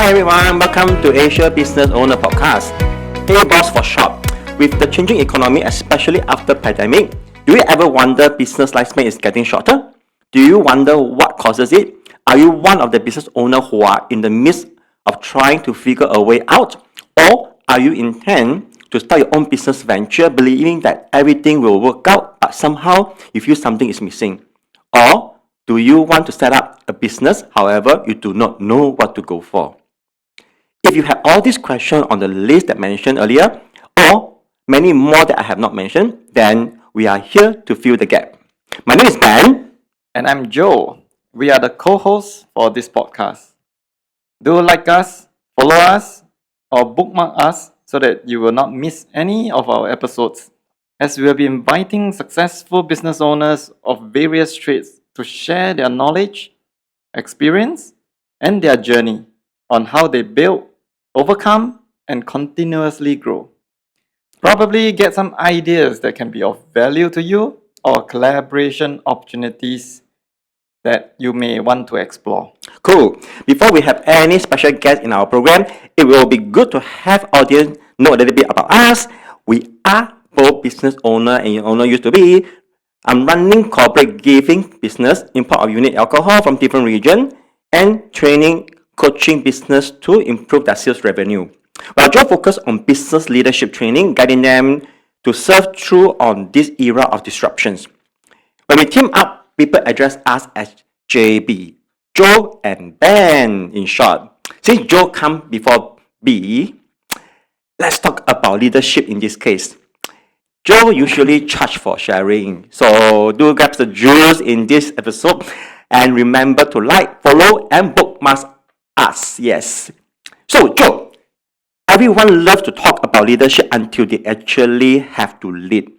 Hi everyone, welcome to Asia Business Owner Podcast. Hey boss for short. With the changing economy, especially after pandemic, do you ever wonder business lifespan is getting shorter? Do you wonder what causes it? Are you one of the business owners who are in the midst of trying to figure a way out? Or are you intend to start your own business venture believing that everything will work out but somehow you feel something is missing? Or do you want to set up a business, however, you do not know what to go for? If you have all these questions on the list that I mentioned earlier, or many more that I have not mentioned, then we are here to fill the gap. My name is Ben. And I'm Joe. We are the co-hosts for this podcast. Do like us, follow us, or bookmark us so that you will not miss any of our episodes, as we will be inviting successful business owners of various trades to share their knowledge, experience, and their journey on how they build, overcome, and continuously grow. Probably get some ideas that can be of value to you or collaboration opportunities that you may want to explore. Cool. Before we have any special guests in our program, it will be good to have audience know a little bit about us. We are both business owner and owner used to be. I'm running corporate giving business, import of unique alcohol from different region, and training, coaching business to improve their sales revenue. While Joe focus on business leadership training, guiding them to serve through on this era of disruptions. When we team up, people address us as JB, Joe and Ben in short. Since Joe come before B, let's talk about leadership in this case. Joe usually charge for sharing, so do grab the jewels in this episode and remember to like, follow, and bookmark us. Yes. So Joe, everyone loves to talk about leadership until they actually have to lead.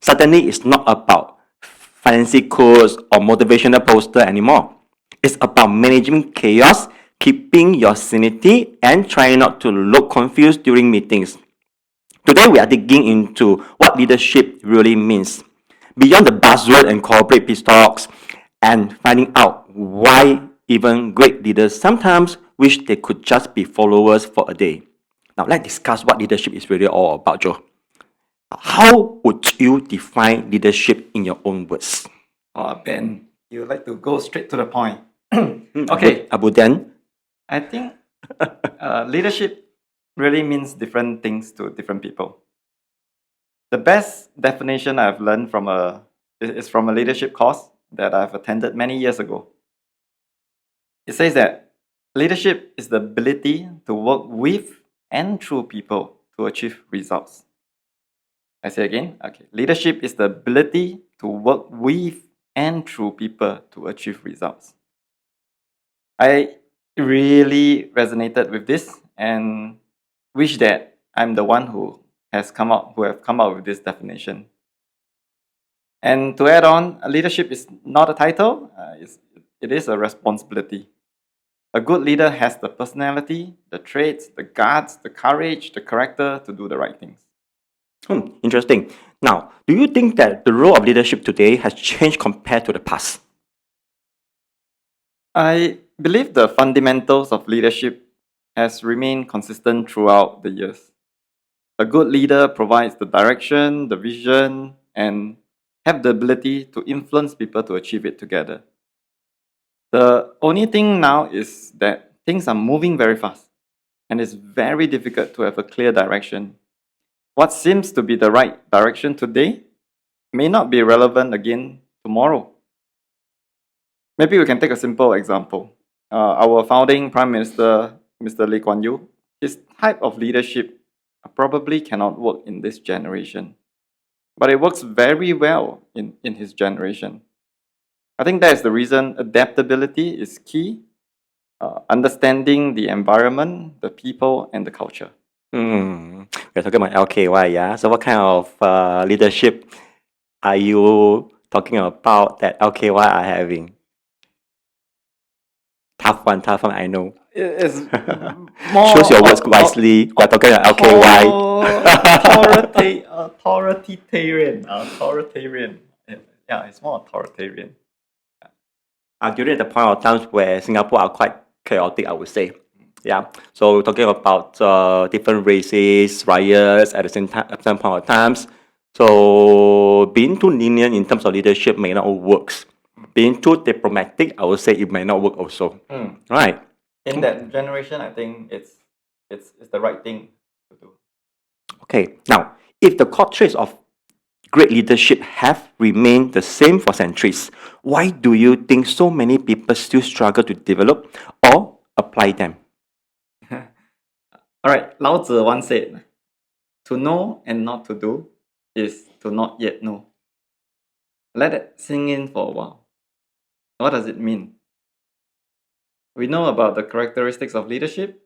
Suddenly, it's not about fancy quotes or motivational poster anymore. It's about managing chaos, keeping your sanity, and trying not to look confused during meetings. Today, we are digging into what leadership really means, beyond the buzzword and corporate peace talks, and finding out why even great leaders sometimes wish they could just be followers for a day. Now, let's discuss what leadership is really all about, Joe. How would you define leadership in your own words? Oh, Ben, you like to go straight to the point. Okay, Abu Dan. I think leadership really means different things to different people. The best definition I've learned is from a leadership course that I've attended many years ago. It says that leadership is the ability to work with and through people to achieve results. I say again, okay. Leadership is the ability to work with and through people to achieve results. I really resonated with this and wish that I'm the one who have come up with this definition. And to add on, leadership is not a title; it is a responsibility. A good leader has the personality, the traits, the guts, the courage, the character to do the right things. Interesting. Now, do you think that the role of leadership today has changed compared to the past? I believe the fundamentals of leadership has remained consistent throughout the years. A good leader provides the direction, the vision, and have the ability to influence people to achieve it together. The only thing now is that things are moving very fast, and it's very difficult to have a clear direction. What seems to be the right direction today may not be relevant again tomorrow. Maybe we can take a simple example. Our founding Prime Minister, Mr. Lee Kuan Yew, his type of leadership probably cannot work in this generation. But it works very well in his generation. I think that is the reason adaptability is key, understanding the environment, the people, and the culture. We're talking about LKY, yeah? So what kind of leadership are you talking about that LKY are having? Tough one, I know. It's more Choose your words wisely. We're talking about LKY. Authoritarian. Yeah, it's more authoritarian. During the point of times where Singapore are quite chaotic, I would say. Yeah. So we're talking about different races, riots at the same time, at some point of times. So being too lenient in terms of leadership may not works. Being too diplomatic, I would say it may not work also. Right. In that generation, I think it's the right thing to do. Okay. Now, if the core traits of great leadership have remained the same for centuries, why do you think so many people still struggle to develop or apply them? All right, Lao Tzu once said, "To know and not to do is to not yet know." Let it sink in for a while. What does it mean? We know about the characteristics of leadership.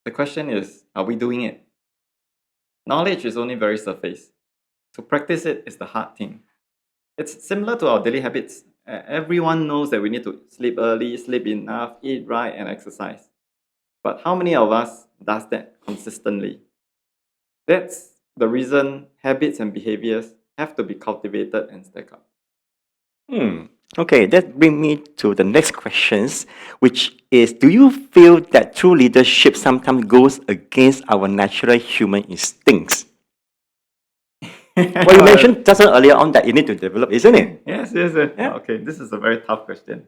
The question is, are we doing it? Knowledge is only very surface. To practice it is the hard thing. It's similar to our daily habits. Everyone knows that we need to sleep early, sleep enough, eat right, and exercise. But how many of us does that consistently? That's the reason habits and behaviors have to be cultivated and stack up. Okay, that brings me to the next questions, which is, do you feel that true leadership sometimes goes against our natural human instincts? Well, you mentioned just earlier on that you need to develop, isn't it? Yes, yes, yes. Yeah. Okay, this is a very tough question.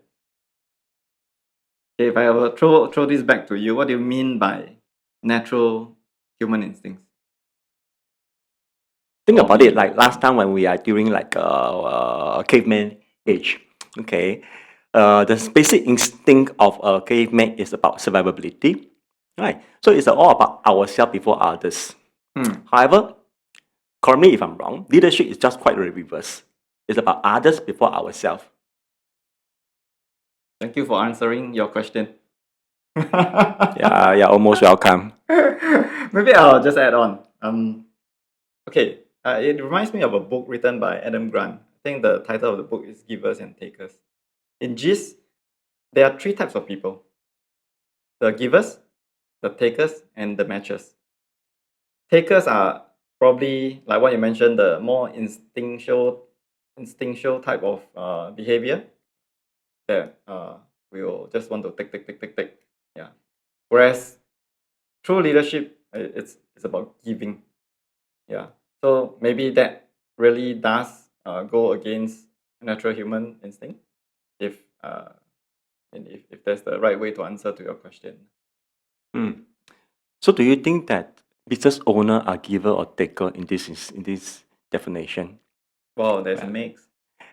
Okay, if I will throw this back to you, what do you mean by natural human instincts? Think Or about it maybe- like last time when we are during like caveman age. Okay, the basic instinct of a caveman is about survivability, right? So it's all about ourselves before others. However, correct me if I'm wrong, leadership is just quite the reverse. It's about others before ourselves. Thank you for answering your question. Yeah, yeah, almost welcome. Maybe I'll just add on. Okay, it reminds me of a book written by Adam Grant. I think the title of the book is Givers and Takers. In GIST, there are three types of people: the givers, the takers, and the matchers. Takers are probably, like what you mentioned, the more instinctual type of behavior that will just want to take. Yeah. Whereas true leadership, it's about giving. Yeah. So maybe that really does go against natural human instinct, if and if that's the right way to answer to your question. So do you think that business owner are giver or taker in this definition? Wow, there's a mix.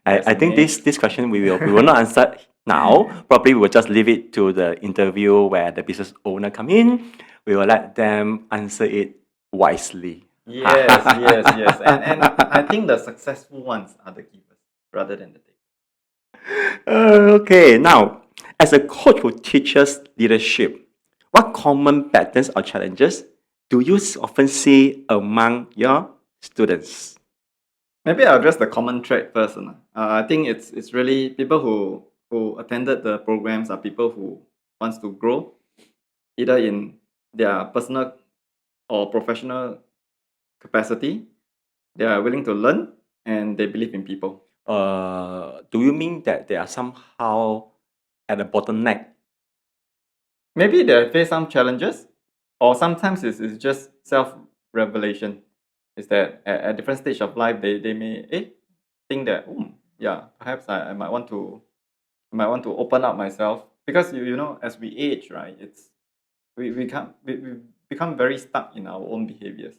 I think this question we will not answer now. Probably we will just leave it to the interview where the business owner come in. We will let them answer it wisely. Yes, yes. And I think the successful ones are the givers rather than the takers. Okay, now as a coach who teaches leadership, what common patterns or challenges do you often see among your students? Maybe I'll address the common thread first. I think it's really people who attended the programs are people who wants to grow, either in their personal or professional capacity. They are willing to learn and they believe in people. Do you mean that they are somehow at a bottleneck? Maybe they face some challenges, or sometimes it's just self-revelation. Is that at different stage of life they may think that yeah, perhaps I might want to open up myself, because you know, as we age, right, it's we become very stuck in our own behaviors.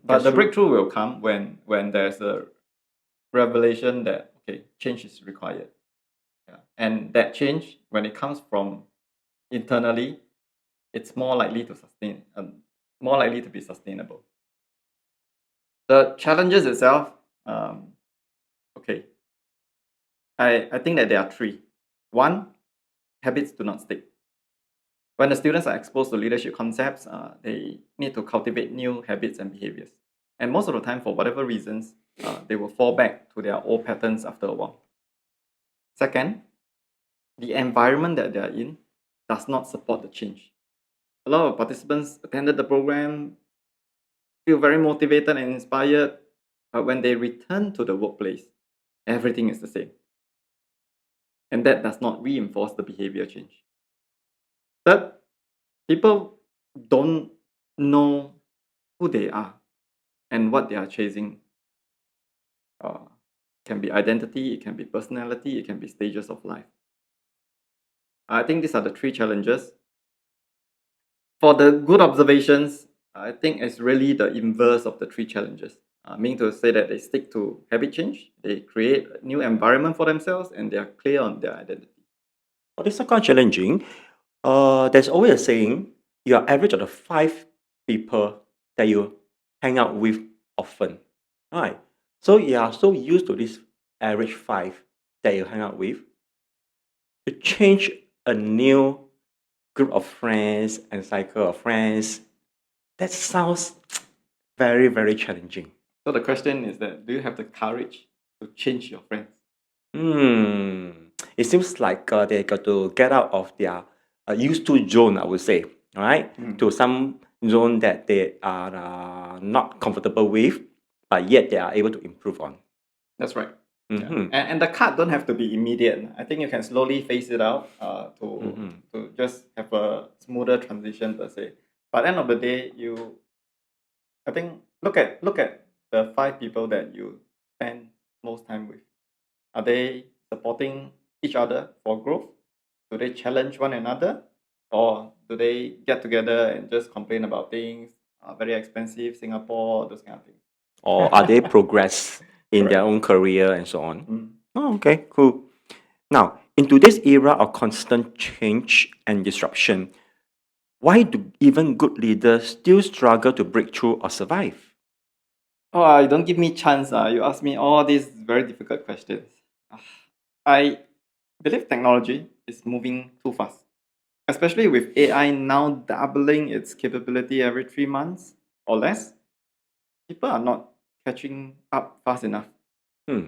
But the breakthrough will come when there's a revelation that okay, change is required. Yeah. And that change, when it comes from internally, it's more likely to more likely to be sustainable. The challenges itself, okay, I think that there are three. One, habits do not stick. When the students are exposed to leadership concepts, they need to cultivate new habits and behaviors. And most of the time, for whatever reasons, they will fall back to their old patterns after a while. Second, the environment that they are in does not support the change. A lot of participants attended the program, feel very motivated and inspired, but when they return to the workplace, everything is the same. And that does not reinforce the behavior change. Third, people don't know who they are and what they are chasing. Can be identity, it can be personality, it can be stages of life. I think these are the three challenges. For the good observations, I think it's really the inverse of the three challenges. Meaning to say that they stick to habit change, they create a new environment for themselves, and they are clear on their identity. Well, this is quite challenging. There's always a saying, you are average of the 5 people that you hang out with often. Right. So you are so used to this average 5 that you hang out with. To change a new group of friends and cycle of friends, that sounds very, very challenging. So the question is that, do you have the courage to change your friends? It seems like they got to get out of their used to zone, I would say, all right, to some zone that they are not comfortable with, but yet they are able to improve on. That's right. And the cut don't have to be immediate. I think you can slowly phase it out to just have a smoother transition per se. But at the end of the day, I think look at the 5 people that you spend most time with. Are they supporting each other for growth? Do they challenge one another? Or do they get together and just complain about things? Very expensive, Singapore, those kind of things. Or are they progress in their own career and so on? Oh, okay, cool. Now, in today's era of constant change and disruption, why do even good leaders still struggle to break through or survive? Oh, you don't give me chance. You ask me all these very difficult questions. I believe technology is moving too fast, especially with AI now doubling its capability every 3 months or less. People are not catching up fast enough.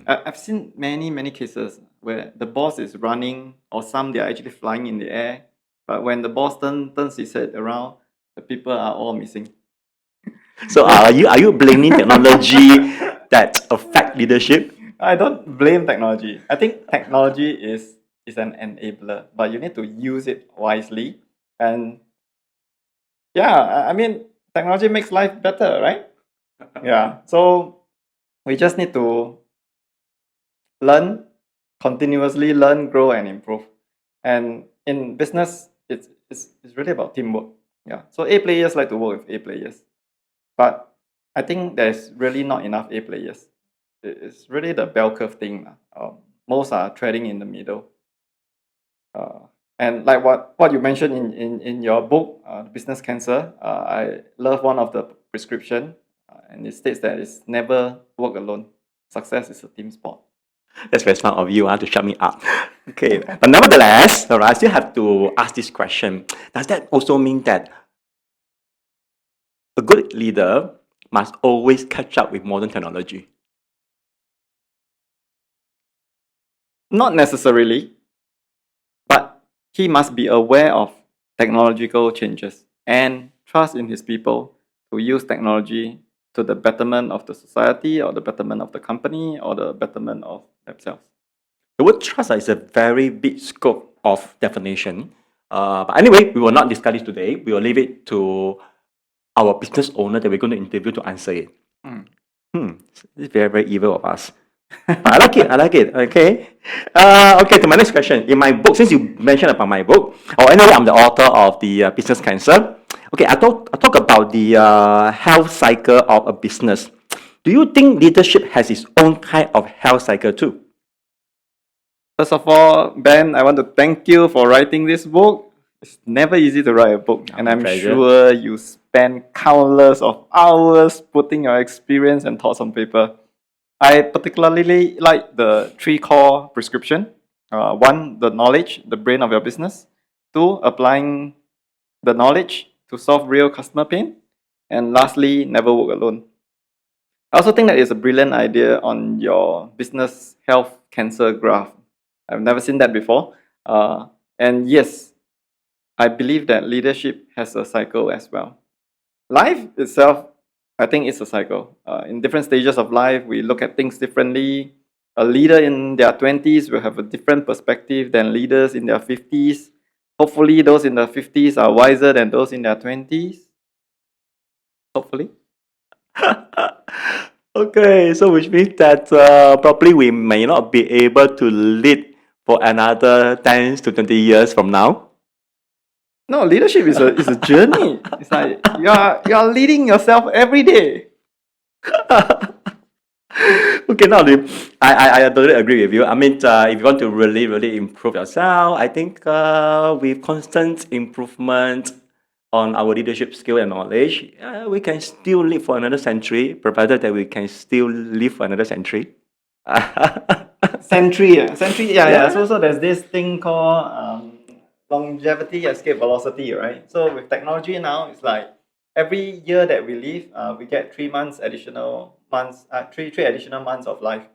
I've seen many cases where the boss is running, or some they are actually flying in the air, but when the boss turns his head around, the people are all missing. So are you blaming technology that affect leadership? I don't blame technology. I think technology is an enabler, but you need to use it wisely. And yeah, I mean, technology makes life better, right? Yeah. So we just need to continuously learn, grow, and improve. And in business, it's really about teamwork. Yeah. So A players like to work with A players, but I think there's really not enough A players. It's really the bell curve thing. Most are trading in the middle. And like what you mentioned in your book, Business Cancer, I love one of the prescription, and it states that it's never work alone. Success is a team sport. That's very smart of you to shut me up. Okay, but nevertheless, all right, I still have to ask this question. Does that also mean that a good leader must always catch up with modern technology? Not necessarily, but he must be aware of technological changes and trust in his people to use technology to the betterment of the society, or the betterment of the company, or the betterment of themselves. The word trust is a very big scope of definition. But anyway, we will not discuss it today. We will leave it to our business owner that we're going to interview to answer it. It's very, very evil of us. I like it. I like it. Okay. Okay, to my next question. In my book, since you mentioned about my book, or anyway, I'm the author of the Business Cancer. Okay, I talk about the health cycle of a business. Do you think leadership has its own kind of health cycle too? First of all, Ben, I want to thank you for writing this book. It's never easy to write a book, and I'm pleasure. sure you spend countless of hours putting your experience and thoughts on paper. I particularly like the 3 core prescription. 1, the knowledge, the brain of your business. 2, applying the knowledge to solve real customer pain. And lastly, never work alone. I also think that is a brilliant idea on your business health cancer graph. I've never seen that before. And yes, I believe that leadership has a cycle as well. Life itself, I think it's a cycle. In different stages of life, we look at things differently. A leader in their 20s will have a different perspective than leaders in their 50s. hopefully those in the 50s are wiser than those in their 20s. Hopefully. Okay, so which means that probably we may not be able to lead for another 10 to 20 years from now. No, leadership is a journey. It's like you are leading yourself every day. Okay, now I totally agree with you. I mean, if you want to really improve yourself, I think with constant improvement on our leadership skill and knowledge, we can still live for another century, provided that we can still live for another century. Century, yeah. Yeah. So there's this thing called longevity escape velocity, right? So with technology now, it's like every year that we live, we get 3 months additional months, three additional months of life.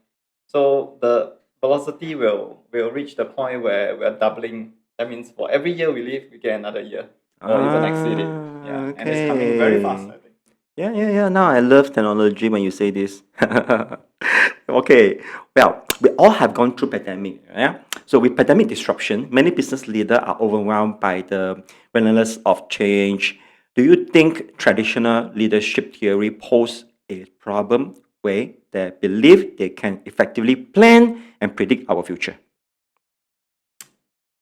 So the velocity will reach the point where we're doubling. That means for every year we live, we get another year or even exceed it. Yeah, and it's coming very fast, I think. Yeah. Now I love technology when you say this. Okay, well, we all have gone through pandemic, yeah? So with pandemic disruption, many business leaders are overwhelmed by the relentless of change. Do you think traditional leadership theory pose a problem where they believe they can effectively plan and predict our future?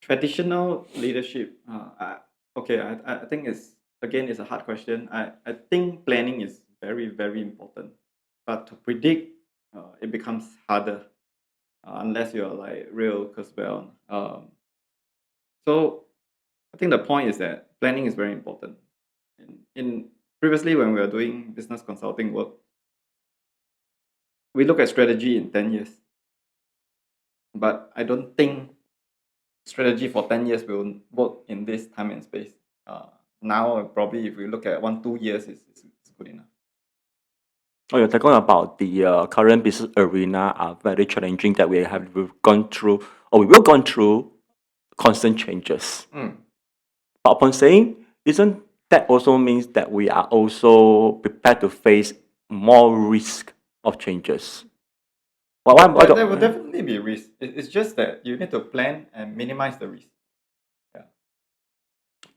Traditional leadership. I think it's a hard question. I think planning is very important, but to predict, it becomes harder unless you're like real Kurzweil. So I think the point is that planning is very important. In previously when we were doing business consulting work, we look at strategy in 10 years, but I don't think strategy for 10 years will work in this time and space. Now, probably if we look at 1-2 years, it's good enough. Oh, you're talking about the current business arena are very challenging that we've gone through, or we will gone through constant changes. But upon saying, isn't that also means that we are also prepared to face more risk of changes? There will definitely be risk. It's just that you need to plan and minimize the risk.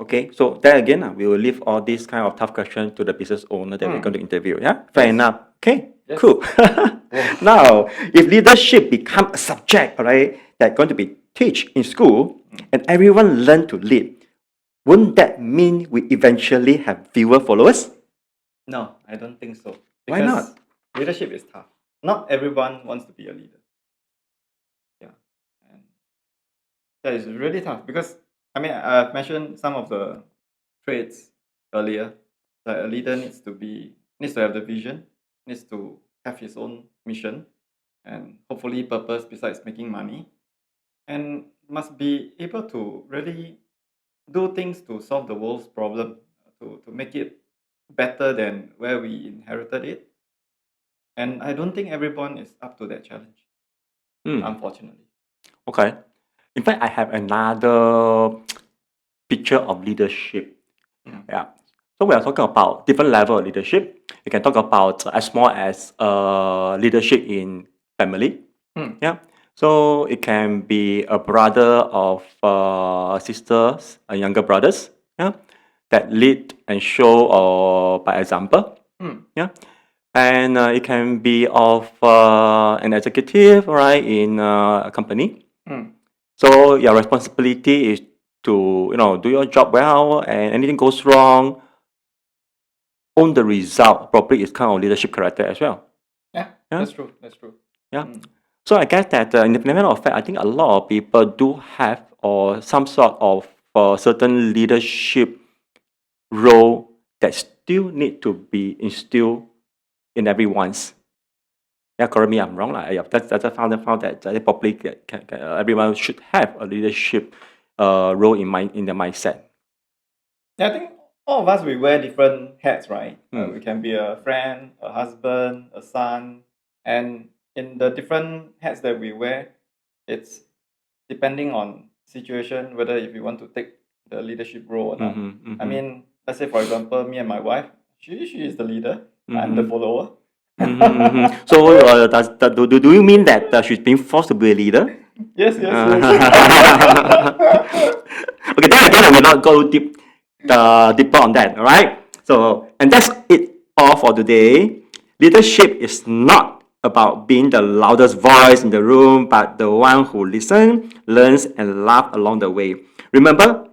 Okay, so there again, we will leave all these kind of tough questions to the business owner that we're going to interview. Yeah, fair enough. Okay, cool. Now, if leadership become a subject, right, that's going to be taught in school, and everyone learn to lead, wouldn't that mean we eventually have fewer followers? No, I don't think so. Why not? Leadership is tough. Not everyone wants to be a leader. Yeah, and that is really tough because I mean I've mentioned some of the traits earlier. That a leader needs to have the vision, needs to have his own mission, and hopefully purpose besides making money, and must be able to really do things to solve the world's problem, to make it better than where we inherited it. And I don't think everyone is up to that challenge, unfortunately. Okay. In fact, I have another picture of leadership. Yeah. So we are talking about different level of leadership. You can talk about as small as leadership in family. Yeah. So it can be a brother of sisters, younger brothers. Yeah. That lead and show by example. Yeah. And it can be of an executive, right, in a company. So your responsibility is to do your job well, and anything goes wrong, own the result. Probably is kind of leadership character as well. Yeah, that's true. That's true. Yeah. So I guess that in the matter of fact, I think a lot of people do have or some sort of certain leadership role that still need to be instilled in everyone's. Yeah, correct me, I'm wrong. That's I found that probably everyone should have a leadership role in the mindset. Yeah, I think all of us we wear different hats, right? We can be a friend, a husband, a son, and in the different hats that we wear, it's depending on situation whether if you want to take the leadership role or not. I mean, let's say for example, me and my wife, she is the leader, I'm the follower. So do you mean that she's being forced to be a leader? Yes. Okay, then again, I will not go deeper on that. All right. So, and that's it all for today. Leadership is not about being the loudest voice in the room, but the one who listens, learns, and laughs along the way. Remember,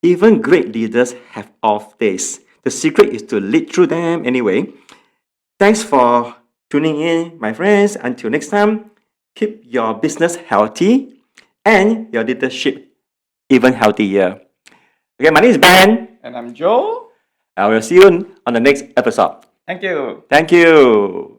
even great leaders have off days. The secret is to lead through them anyway. Thanks for tuning in, my friends. Until next time, keep your business healthy and your leadership even healthier. Okay, my name is Ben. And I'm Joe. I will see you on the next episode. Thank you. Thank you.